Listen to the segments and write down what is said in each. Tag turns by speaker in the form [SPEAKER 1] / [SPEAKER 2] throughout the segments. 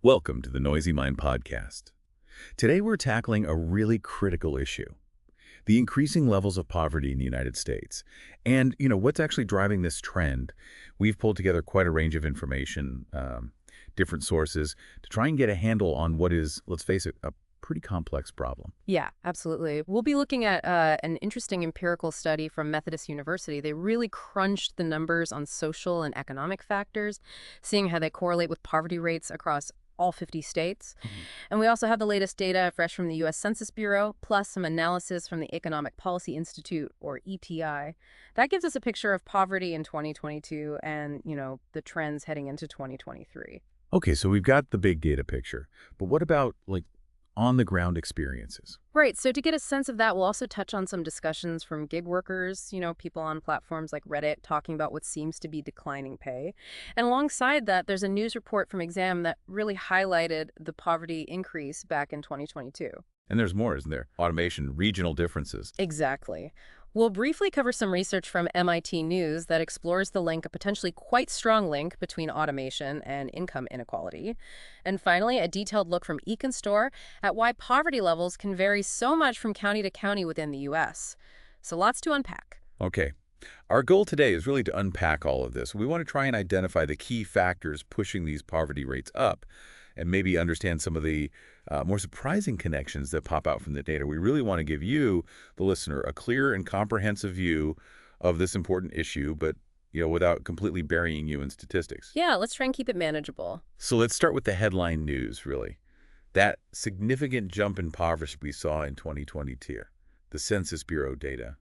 [SPEAKER 1] Welcome to the Noisy Mind podcast. Today we're tackling a really critical issue, the increasing levels of poverty in the United States. And, what's actually driving this trend? We've pulled together quite a range of information, different sources, to try and get a handle on what is, let's face it, a pretty complex problem.
[SPEAKER 2] Yeah, absolutely. We'll be looking at an interesting empirical study from Methodist University. They really crunched the numbers on social and economic factors, seeing how they correlate with poverty rates across all 50 states.
[SPEAKER 1] Mhm.
[SPEAKER 2] And we also have the latest data fresh from the U.S. Census Bureau, plus some analysis from the Economic Policy Institute, or EPI. That gives us a picture of poverty in 2022 and, the trends heading into 2023.
[SPEAKER 1] Okay, so we've got the big data picture, but what about, on-the-ground experiences?
[SPEAKER 2] Right. So to get a sense of that, we'll also touch on some discussions from gig workers, people on platforms like Reddit talking about what seems to be declining pay. And alongside that, there's a news report from Exam that really highlighted the poverty increase back in 2022.
[SPEAKER 1] And there's more, isn't there? Automation, regional differences.
[SPEAKER 2] Exactly. We'll briefly cover some research from MIT News that explores the link, a potentially quite strong link between automation and income inequality. And finally, a detailed look from Econstore at why poverty levels can vary so much from county to county within the U.S. So lots to unpack.
[SPEAKER 1] Okay. Our goal today is really to unpack all of this. We want to try and identify the key factors pushing these poverty rates up and maybe understand some of the more surprising connections that pop out from the data. We really want to give you, the listener, a clear and comprehensive view of this important issue, but without completely burying you in statistics.
[SPEAKER 2] Yeah, let's try and keep it manageable.
[SPEAKER 1] So let's start with the headline news, really. That significant jump in poverty we saw in 2022, the Census Bureau data.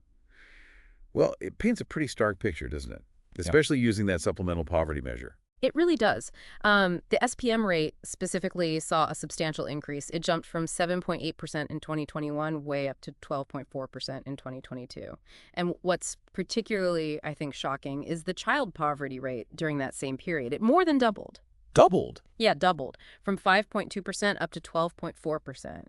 [SPEAKER 1] Well, it paints a pretty stark picture, doesn't it? Especially using that supplemental poverty measure.
[SPEAKER 2] It really does. The SPM rate specifically saw a substantial increase. It jumped from 7.8% in 2021 way up to 12.4% in 2022. And what's particularly, I think, shocking is the child poverty rate during that same period. It more than doubled.
[SPEAKER 1] Doubled?
[SPEAKER 2] Yeah, doubled, from 5.2% up to 12.4%.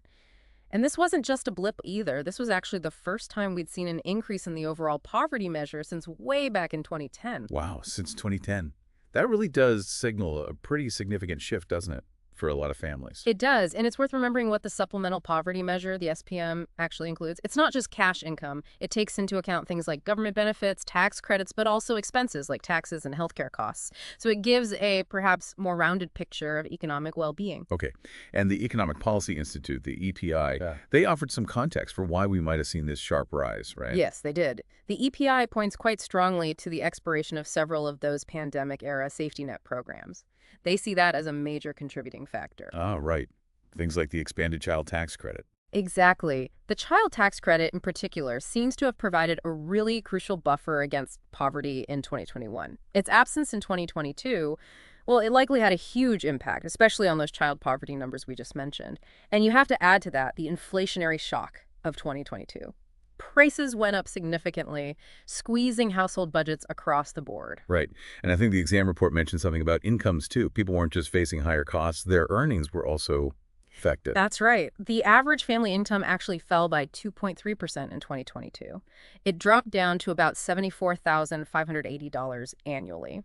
[SPEAKER 2] And this wasn't just a blip either. This was actually the first time we'd seen an increase in the overall poverty measure since way back in 2010.
[SPEAKER 1] Wow, since 2010. That really does signal a pretty significant shift, doesn't it, for a lot of families?
[SPEAKER 2] It does, and it's worth remembering what the Supplemental Poverty Measure, the SPM, actually includes. It's not just cash income. It takes into account things like government benefits, tax credits, but also expenses like taxes and healthcare costs. So it gives a perhaps more rounded picture of economic well-being.
[SPEAKER 1] Okay. And the Economic Policy Institute, the EPI, they offered some context for why we might have seen this sharp rise, right?
[SPEAKER 2] Yes, they did. The EPI points quite strongly to the expiration of several of those pandemic-era safety net programs. They see that as a major contributing factor.
[SPEAKER 1] Ah, right. Things like the expanded child tax credit.
[SPEAKER 2] Exactly. The child tax credit in particular seems to have provided a really crucial buffer against poverty in 2021. Its absence in 2022, well, it likely had a huge impact, especially on those child poverty numbers we just mentioned. And you have to add to that the inflationary shock of 2022. Prices went up significantly, squeezing household budgets across the board.
[SPEAKER 1] Right. And I think the exam report mentioned something about incomes, too. People weren't just facing higher costs. Their earnings were also affected.
[SPEAKER 2] That's right. The average family income actually fell by 2.3% in 2022. It dropped down to about $74,580 annually.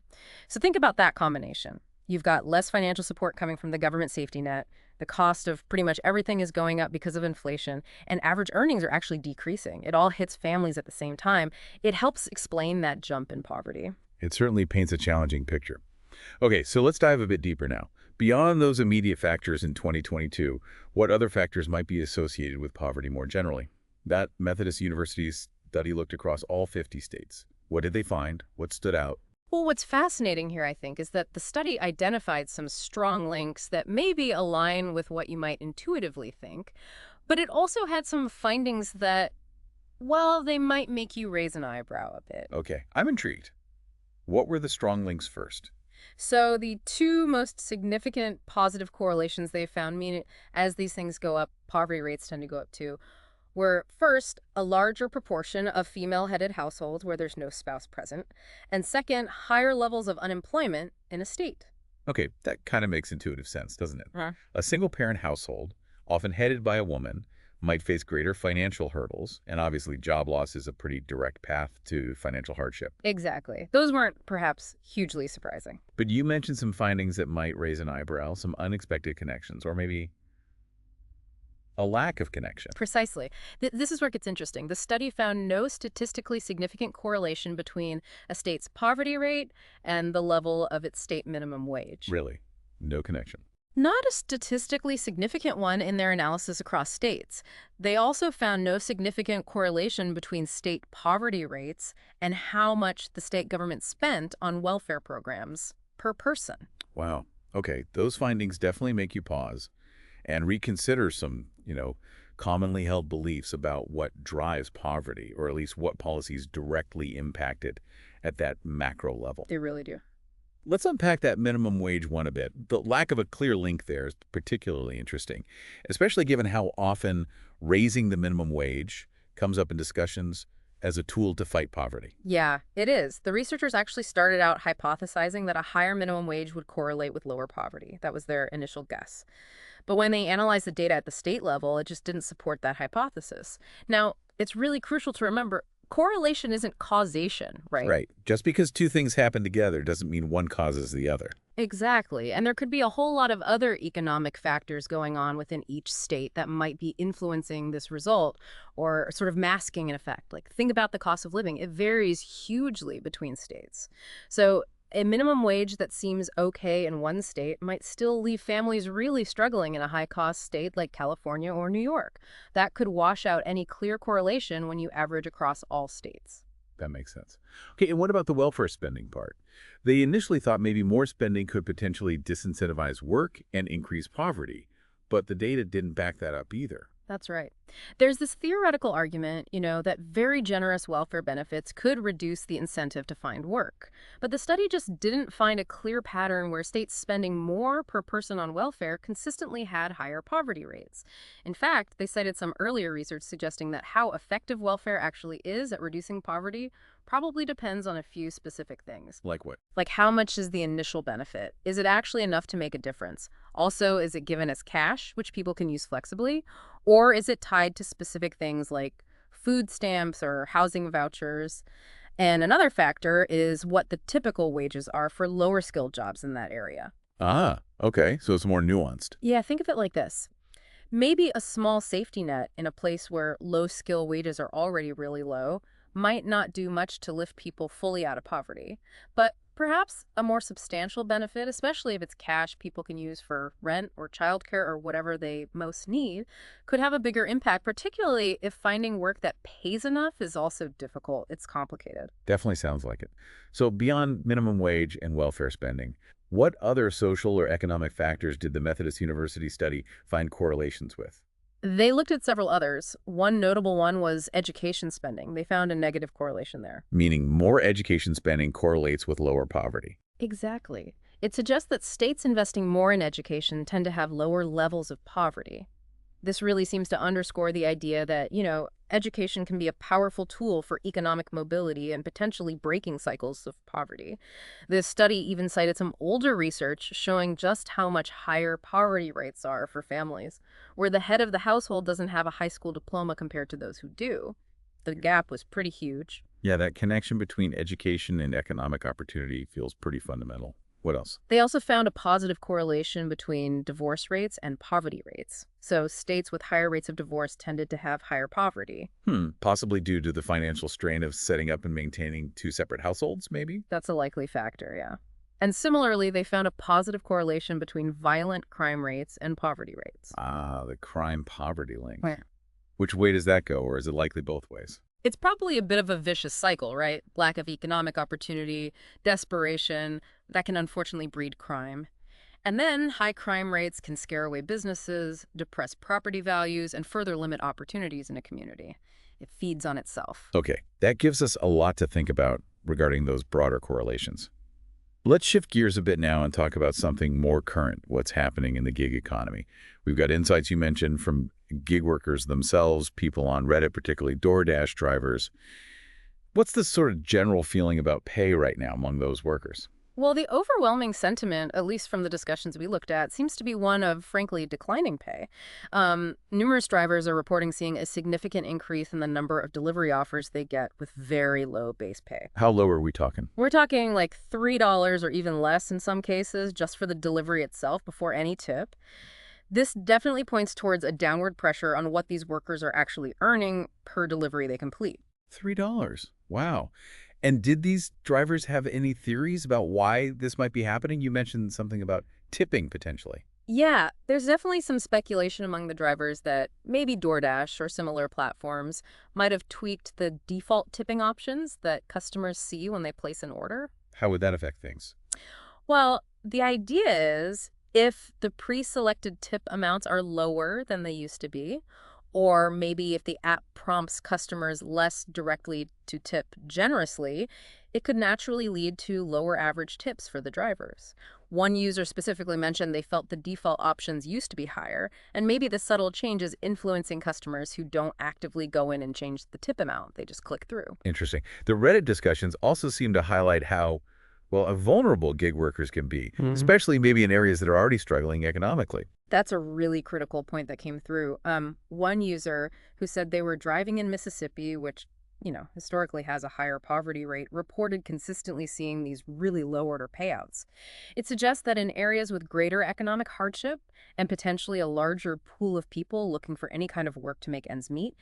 [SPEAKER 2] So think about that combination. You've got less financial support coming from the government safety net. The cost of pretty much everything is going up because of inflation, and average earnings are actually decreasing. It all hits families at the same time. It helps explain that jump in poverty.
[SPEAKER 1] It certainly paints a challenging picture. Okay, so let's dive a bit deeper now. Beyond those immediate factors in 2022, what other factors might be associated with poverty more generally? That Methodist University study looked across all 50 states. What did they find? What stood out?
[SPEAKER 2] Well, what's fascinating here, I think, is that the study identified some strong links that maybe align with what you might intuitively think, but it also had some findings that, well, they might make you raise an eyebrow a bit.
[SPEAKER 1] Okay, I'm intrigued. What were the strong links first?
[SPEAKER 2] So the two most significant positive correlations they found, meaning as these things go up, poverty rates tend to go up too, were first, a larger proportion of female-headed households where there's no spouse present, and second, higher levels of unemployment in a state.
[SPEAKER 1] Okay, that kind of makes intuitive sense, doesn't it?
[SPEAKER 2] Huh?
[SPEAKER 1] A single-parent household, often headed by a woman, might face greater financial hurdles, and obviously job loss is a pretty direct path to financial hardship.
[SPEAKER 2] Exactly. Those weren't perhaps hugely surprising.
[SPEAKER 1] But you mentioned some findings that might raise an eyebrow, some unexpected connections, or maybe a lack of connection.
[SPEAKER 2] Precisely. This is where it gets interesting. The study found no statistically significant correlation between a state's poverty rate and the level of its state minimum wage.
[SPEAKER 1] Really, no connection.
[SPEAKER 2] Not a statistically significant one in their analysis across states. They also found no significant correlation between state poverty rates and how much the state government spent on welfare programs per person.
[SPEAKER 1] Wow. Okay, those findings definitely make you pause and reconsider some, commonly held beliefs about what drives poverty, or at least what policies directly impact it at that macro level.
[SPEAKER 2] They really do.
[SPEAKER 1] Let's unpack that minimum wage one a bit. The lack of a clear link there is particularly interesting, especially given how often raising the minimum wage comes up in discussions as a tool to fight poverty.
[SPEAKER 2] Yeah, it is. The researchers actually started out hypothesizing that a higher minimum wage would correlate with lower poverty. That was their initial guess. But when they analyzed the data at the state level, it just didn't support that hypothesis. Now, it's really crucial to remember correlation isn't causation, right?
[SPEAKER 1] Right. Just because two things happen together doesn't mean one causes the other.
[SPEAKER 2] Exactly. And there could be a whole lot of other economic factors going on within each state that might be influencing this result or sort of masking an effect. Like, think about the cost of living. It varies hugely between states. So a minimum wage that seems okay in one state might still leave families really struggling in a high-cost state like California or New York. That could wash out any clear correlation when you average across all states.
[SPEAKER 1] That makes sense. Okay, and what about the welfare spending part? They initially thought maybe more spending could potentially disincentivize work and increase poverty, but the data didn't back that up either.
[SPEAKER 2] That's right. There's this theoretical argument, that very generous welfare benefits could reduce the incentive to find work. But the study just didn't find a clear pattern where states spending more per person on welfare consistently had higher poverty rates. In fact, they cited some earlier research suggesting that how effective welfare actually is at reducing poverty probably depends on a few specific things.
[SPEAKER 1] Like what?
[SPEAKER 2] Like, how much is the initial benefit? Is it actually enough to make a difference? Also, is it given as cash, which people can use flexibly? Or is it tied to specific things like food stamps or housing vouchers? And another factor is what the typical wages are for lower skilled jobs in that area.
[SPEAKER 1] Ah, okay, so it's more nuanced.
[SPEAKER 2] Yeah, think of it like this. Maybe a small safety net in a place where low skill wages are already really low might not do much to lift people fully out of poverty. But perhaps a more substantial benefit, especially if it's cash people can use for rent or childcare or whatever they most need, could have a bigger impact, particularly if finding work that pays enough is also difficult. It's complicated.
[SPEAKER 1] Definitely sounds like it. So beyond minimum wage and welfare spending, what other social or economic factors did the Methodist University study find correlations with?
[SPEAKER 2] They looked at several others. One notable one was education spending. They found a negative correlation there.
[SPEAKER 1] Meaning more education spending correlates with lower poverty.
[SPEAKER 2] Exactly. It suggests that states investing more in education tend to have lower levels of poverty. This really seems to underscore the idea that, education can be a powerful tool for economic mobility and potentially breaking cycles of poverty. This study even cited some older research showing just how much higher poverty rates are for families, where the head of the household doesn't have a high school diploma compared to those who do. The gap was pretty huge.
[SPEAKER 1] Yeah, that connection between education and economic opportunity feels pretty fundamental. What else?
[SPEAKER 2] They also found a positive correlation between divorce rates and poverty rates. So states with higher rates of divorce tended to have higher poverty.
[SPEAKER 1] Possibly due to the financial strain of setting up and maintaining two separate households, maybe?
[SPEAKER 2] That's a likely factor, yeah. And similarly, they found a positive correlation between violent crime rates and poverty rates.
[SPEAKER 1] Ah, the crime-poverty link.
[SPEAKER 2] Right.
[SPEAKER 1] Which way does that go, or is it likely both ways?
[SPEAKER 2] It's probably a bit of a vicious cycle, right? Lack of economic opportunity, desperation, that can unfortunately breed crime. And then high crime rates can scare away businesses, depress property values, and further limit opportunities in a community. It feeds on itself.
[SPEAKER 1] Okay, that gives us a lot to think about regarding those broader correlations. Let's shift gears a bit now and talk about something more current, what's happening in the gig economy. We've got insights you mentioned from gig workers themselves, people on Reddit, particularly DoorDash drivers. What's the sort of general feeling about pay right now among those workers?
[SPEAKER 2] Well, the overwhelming sentiment, at least from the discussions we looked at, seems to be one of, frankly, declining pay. Numerous drivers are reporting seeing a significant increase in the number of delivery offers they get with very low base pay.
[SPEAKER 1] How low are we talking?
[SPEAKER 2] We're talking like $3 or even less in some cases just for the delivery itself before any tip. This definitely points towards a downward pressure on what these workers are actually earning per delivery they complete.
[SPEAKER 1] $3. Wow. And did these drivers have any theories about why this might be happening? You mentioned something about tipping potentially.
[SPEAKER 2] Yeah, there's definitely some speculation among the drivers that maybe DoorDash or similar platforms might have tweaked the default tipping options that customers see when they place an order.
[SPEAKER 1] How would that affect things?
[SPEAKER 2] Well, the idea is if the pre-selected tip amounts are lower than they used to be, or maybe if the app prompts customers less directly to tip generously, it could naturally lead to lower average tips for the drivers. One user specifically mentioned they felt the default options used to be higher, and maybe the subtle change is influencing customers who don't actively go in and change the tip amount. They just click through.
[SPEAKER 1] Interesting. The Reddit discussions also seem to highlight how, well, vulnerable gig workers can be, especially maybe in areas that are already struggling economically.
[SPEAKER 2] That's a really critical point that came through. One user who said they were driving in Mississippi, which, historically has a higher poverty rate, reported consistently seeing these really low order payouts. It suggests that in areas with greater economic hardship and potentially a larger pool of people looking for any kind of work to make ends meet,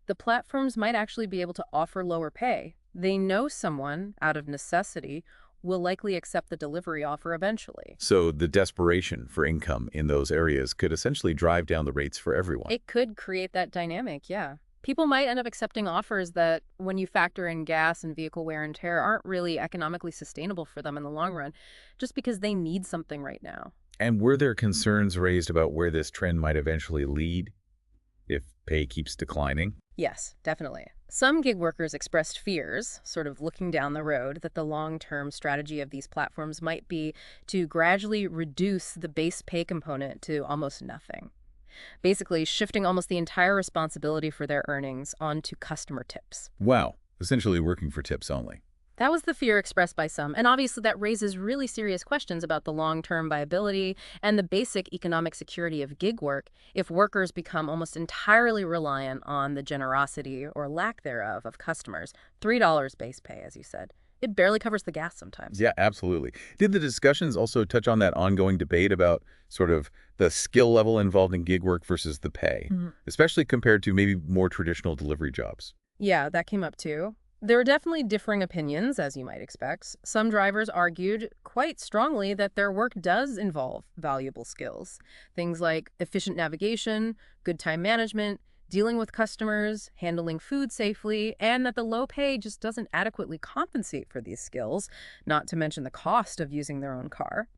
[SPEAKER 2] the platforms might actually be able to offer lower pay. They know someone, out of necessity, will likely accept the delivery offer eventually.
[SPEAKER 1] So the desperation for income in those areas could essentially drive down the rates for everyone.
[SPEAKER 2] It could create that dynamic, yeah. People might end up accepting offers that, when you factor in gas and vehicle wear and tear, aren't really economically sustainable for them in the long run, just because they need something right now.
[SPEAKER 1] And were there concerns raised about where this trend might eventually lead if pay keeps declining?
[SPEAKER 2] Yes, definitely. Some gig workers expressed fears, sort of looking down the road, that the long-term strategy of these platforms might be to gradually reduce the base pay component to almost nothing. Basically, shifting almost the entire responsibility for their earnings onto customer tips.
[SPEAKER 1] Wow, essentially working for tips only.
[SPEAKER 2] That was the fear expressed by some, and obviously that raises really serious questions about the long-term viability and the basic economic security of gig work if workers become almost entirely reliant on the generosity or lack thereof of customers. $3 base pay, as you said. It barely covers the gas sometimes.
[SPEAKER 1] Yeah, absolutely. Did the discussions also touch on that ongoing debate about sort of the skill level involved in gig work versus the pay, especially compared to maybe more traditional delivery jobs?
[SPEAKER 2] Yeah, that came up too. There are definitely differing opinions, as you might expect. Some drivers argued quite strongly that their work does involve valuable skills. Things like efficient navigation, good time management, dealing with customers, handling food safely, and that the low pay just doesn't adequately compensate for these skills, not to mention the cost of using their own car.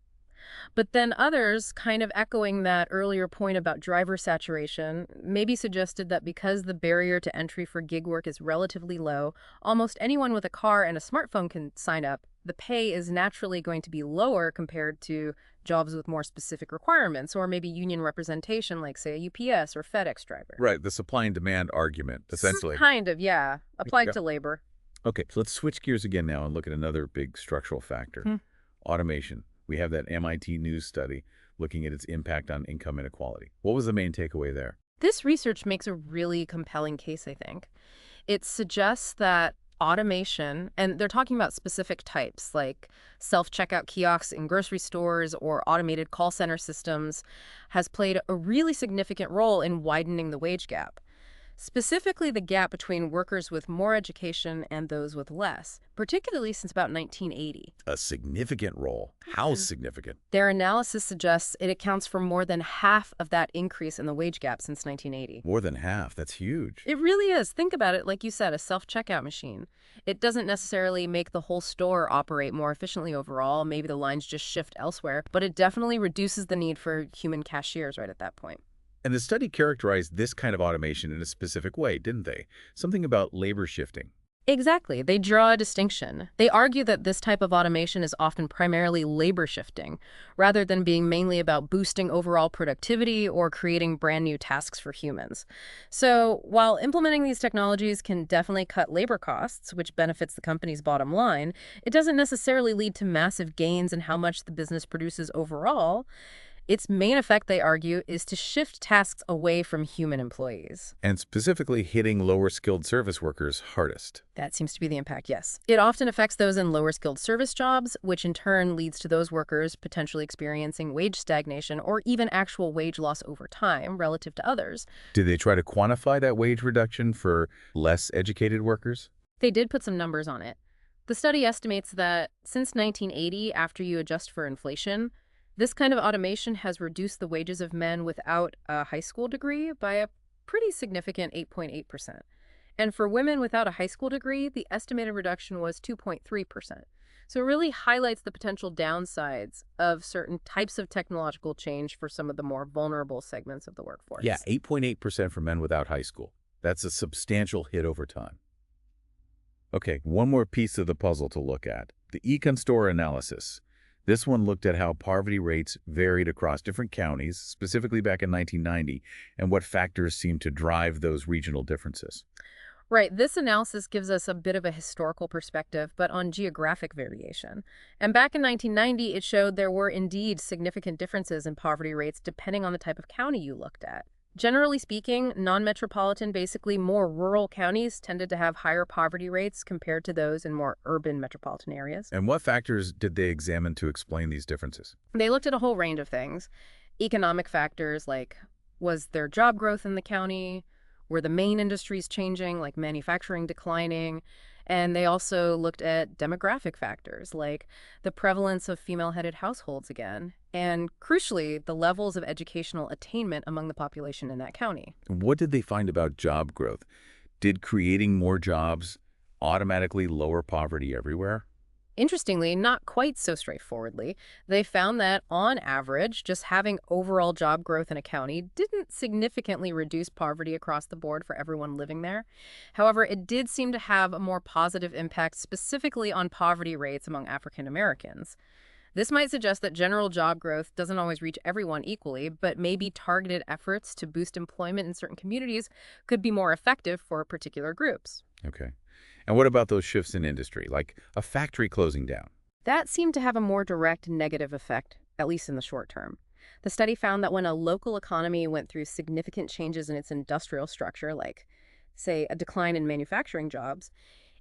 [SPEAKER 2] But then others, kind of echoing that earlier point about driver saturation, maybe suggested that because the barrier to entry for gig work is relatively low, almost anyone with a car and a smartphone can sign up. The pay is naturally going to be lower compared to jobs with more specific requirements, or maybe union representation, like, say, a UPS or FedEx driver.
[SPEAKER 1] Right, the supply and demand argument, essentially.
[SPEAKER 2] Kind of, yeah. Applied
[SPEAKER 1] Yeah.
[SPEAKER 2] to labor.
[SPEAKER 1] Okay, so let's switch gears again now and look at another big structural factor, automation. We have that MIT News study looking at its impact on income inequality. What was the main takeaway there?
[SPEAKER 2] This research makes a really compelling case, I think. It suggests that automation, and they're talking about specific types like self-checkout kiosks in grocery stores or automated call center systems, has played a really significant role in widening the wage gap. Specifically, the gap between workers with more education and those with less, particularly since about 1980.
[SPEAKER 1] A significant role. How
[SPEAKER 2] Mhm.
[SPEAKER 1] significant?
[SPEAKER 2] Their analysis suggests it accounts for more than half of that increase in the wage gap since 1980.
[SPEAKER 1] More than half. That's huge.
[SPEAKER 2] It really is. Think about it, like you said, a self-checkout machine. It doesn't necessarily make the whole store operate more efficiently overall. Maybe the lines just shift elsewhere, but it definitely reduces the need for human cashiers right at that point.
[SPEAKER 1] And the study characterized this kind of automation in a specific way, didn't they? Something about labor shifting.
[SPEAKER 2] Exactly. They draw a distinction. They argue that this type of automation is often primarily labor shifting, rather than being mainly about boosting overall productivity or creating brand new tasks for humans. So, while implementing these technologies can definitely cut labor costs, which benefits the company's bottom line, it doesn't necessarily lead to massive gains in how much the business produces overall. Its main effect, they argue, is to shift tasks away from human employees.
[SPEAKER 1] And specifically hitting lower skilled service workers hardest.
[SPEAKER 2] That seems to be the impact, yes. It often affects those in lower skilled service jobs, which in turn leads to those workers potentially experiencing wage stagnation or even actual wage loss over time relative to others.
[SPEAKER 1] Did they try to quantify that wage reduction for less educated workers?
[SPEAKER 2] They did put some numbers on it. The study estimates that since 1980, after you adjust for inflation, this kind of automation has reduced the wages of men without a high school degree by a pretty significant 8.8%. And for women without a high school degree, the estimated reduction was 2.3%. So it really highlights the potential downsides of certain types of technological change for some of the more vulnerable segments of the
[SPEAKER 1] Yeah,
[SPEAKER 2] workforce.
[SPEAKER 1] 8.8% for men without high school. That's a substantial hit over time. Okay, one more piece of the puzzle to look at. The Econ Store analysis. This one looked at how poverty rates varied across different counties, specifically back in 1990, and what factors seemed to drive those regional differences.
[SPEAKER 2] Right, this analysis gives us a bit of a historical perspective, but on geographic variation. And back in 1990, it showed there were indeed significant differences in poverty rates depending on the type of county you looked at. Generally speaking, non-metropolitan, basically more rural counties tended to have higher poverty rates compared to those in more urban metropolitan areas.
[SPEAKER 1] And what factors did they examine to explain these differences?
[SPEAKER 2] They looked at a whole range of things. Economic factors like, was there job growth in the county? Were the main industries changing, like manufacturing declining? And they also looked at demographic factors like the prevalence of female-headed households again, and crucially, the levels of educational attainment among the population in that county.
[SPEAKER 1] What did they find about job growth? Did creating more jobs automatically lower poverty everywhere?
[SPEAKER 2] Interestingly, not quite so straightforwardly, they found that, on average, just having overall job growth in a county didn't significantly reduce poverty across the board for everyone living there. However, it did seem to have a more positive impact specifically on poverty rates among African Americans. This might suggest that general job growth doesn't always reach everyone equally, but maybe targeted efforts to boost employment in certain communities could be more effective for particular groups.
[SPEAKER 1] Okay. And what about those shifts in industry, like a factory closing down?
[SPEAKER 2] That seemed to have a more direct negative effect, at least in the short term. The study found that when a local economy went through significant changes in its industrial structure, like, say, a decline in manufacturing jobs,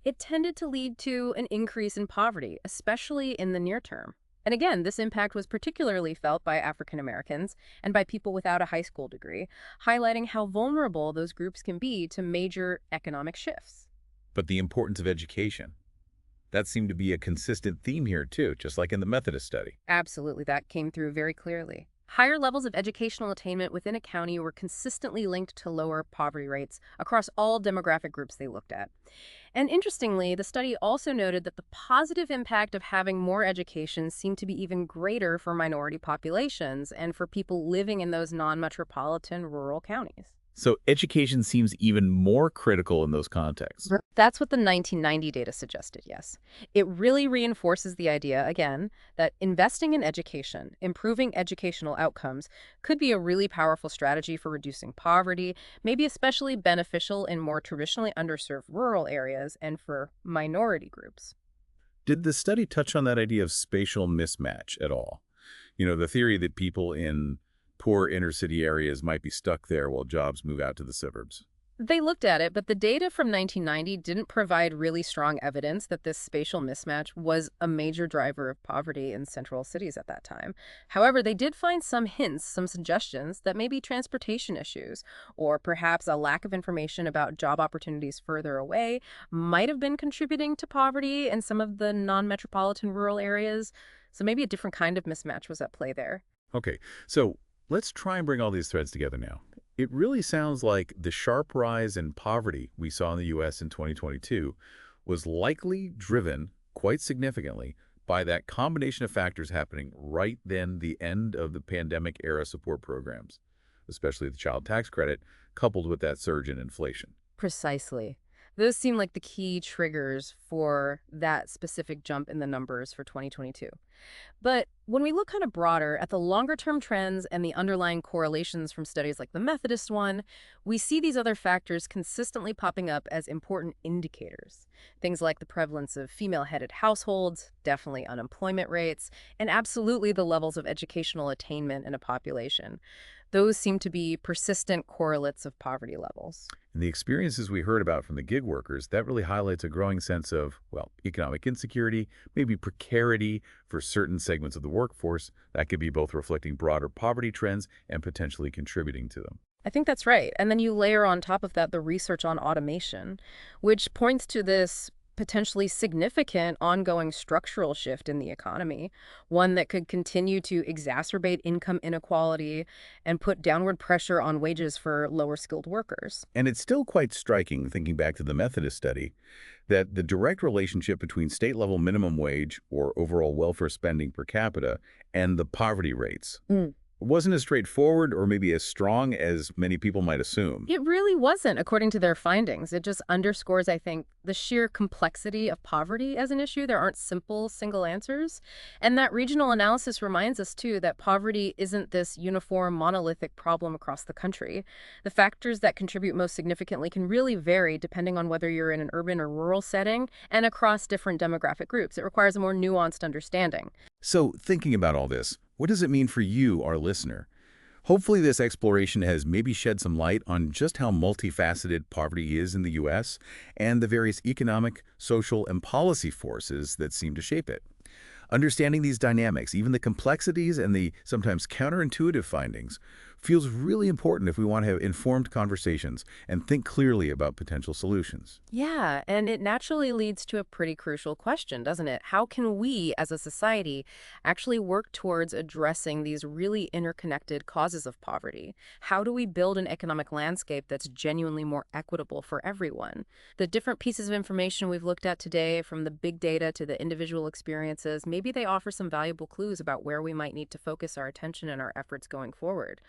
[SPEAKER 2] it tended to lead to an increase in poverty, especially in the near term. And again, this impact was particularly felt by African Americans and by people without a high school degree, highlighting how vulnerable those groups can be to major economic shifts.
[SPEAKER 1] But the importance of education. That seemed to be a consistent theme here, too, just like in the Methodist study.
[SPEAKER 2] Absolutely, that came through very clearly. Higher levels of educational attainment within a county were consistently linked to lower poverty rates across all demographic groups they looked at. And interestingly, the study also noted that the positive impact of having more education seemed to be even greater for minority populations and for people living in those non-metropolitan rural counties.
[SPEAKER 1] So education seems even more critical in those contexts.
[SPEAKER 2] That's what the 1990 data suggested, yes. It really reinforces the idea, again, that investing in education, improving educational outcomes, could be a really powerful strategy for reducing poverty, maybe especially beneficial in more traditionally underserved rural areas and for minority groups.
[SPEAKER 1] Did the study touch on that idea of spatial mismatch at all? The theory that people in poor inner city areas might be stuck there while jobs move out to the suburbs.
[SPEAKER 2] They looked at it, but the data from 1990 didn't provide really strong evidence that this spatial mismatch was a major driver of poverty in central cities at that time. However, they did find some hints, some suggestions that maybe transportation issues, or perhaps a lack of information about job opportunities further away, might have been contributing to poverty in some of the non-metropolitan rural areas. So maybe a different kind of mismatch was at play there.
[SPEAKER 1] Okay, so let's try and bring all these threads together now. It really sounds like the sharp rise in poverty we saw in the U.S. in 2022 was likely driven quite significantly by that combination of factors happening right then, the end of the pandemic era support programs, especially the child tax credit, coupled with that surge in inflation.
[SPEAKER 2] Precisely. Those seem like the key triggers for that specific jump in the numbers for 2022. But when we look kind of broader at the longer term trends and the underlying correlations from studies like the Methodist one, we see these other factors consistently popping up as important indicators. Things like the prevalence of female headed households, definitely unemployment rates, and absolutely the levels of educational attainment in a population. Those seem to be persistent correlates of poverty levels.
[SPEAKER 1] And the experiences we heard about from the gig workers, that really highlights a growing sense of, well, economic insecurity, maybe precarity for certain segments of the workforce. That could be both reflecting broader poverty trends and potentially contributing to them.
[SPEAKER 2] I think that's right. And then you layer on top of that the research on automation, which points to this potentially significant ongoing structural shift in the economy, one that could continue to exacerbate income inequality and put downward pressure on wages for lower skilled workers.
[SPEAKER 1] And it's still quite striking, thinking back to the Methodist study, that the direct relationship between state-level minimum wage or overall welfare spending per capita and the poverty rates wasn't as straightforward or maybe as strong as many people might assume.
[SPEAKER 2] It really wasn't, according to their findings. It just underscores, I think, the sheer complexity of poverty as an issue. There aren't simple, single answers. And that regional analysis reminds us, too, that poverty isn't this uniform, monolithic problem across the country. The factors that contribute most significantly can really vary depending on whether you're in an urban or rural setting and across different demographic groups. It requires a more nuanced understanding.
[SPEAKER 1] So, thinking about all this, what does it mean for you, our listener? Hopefully this exploration has maybe shed some light on just how multifaceted poverty is in the U.S. and the various economic, social, and policy forces that seem to shape it. Understanding these dynamics, even the complexities and the sometimes counterintuitive findings, feels really important if we want to have informed conversations and think clearly about potential solutions.
[SPEAKER 2] Yeah, and it naturally leads to a pretty crucial question, doesn't it? How can we, as a society, actually work towards addressing these really interconnected causes of poverty? How do we build an economic landscape that's genuinely more equitable for everyone? The different pieces of information we've looked at today, from the big data to the individual experiences, maybe they offer some valuable clues about where we might need to focus our attention and our efforts going forward.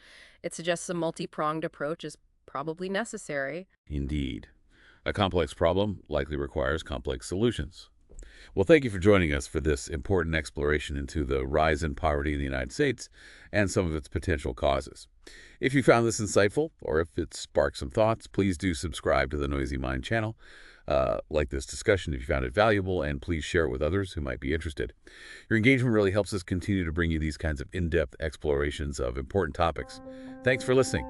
[SPEAKER 2] It suggests a multi-pronged approach is probably necessary.
[SPEAKER 1] Indeed. A complex problem likely requires complex solutions. Well, thank you for joining us for this important exploration into the rise in poverty in the United States and some of its potential causes. If you found this insightful, or if it sparked some thoughts, please do subscribe to the Noisy Mind channel. Like this discussion if you found it valuable, and please share it with others who might be interested. Your engagement really helps us continue to bring you these kinds of in-depth explorations of important topics. Thanks for listening.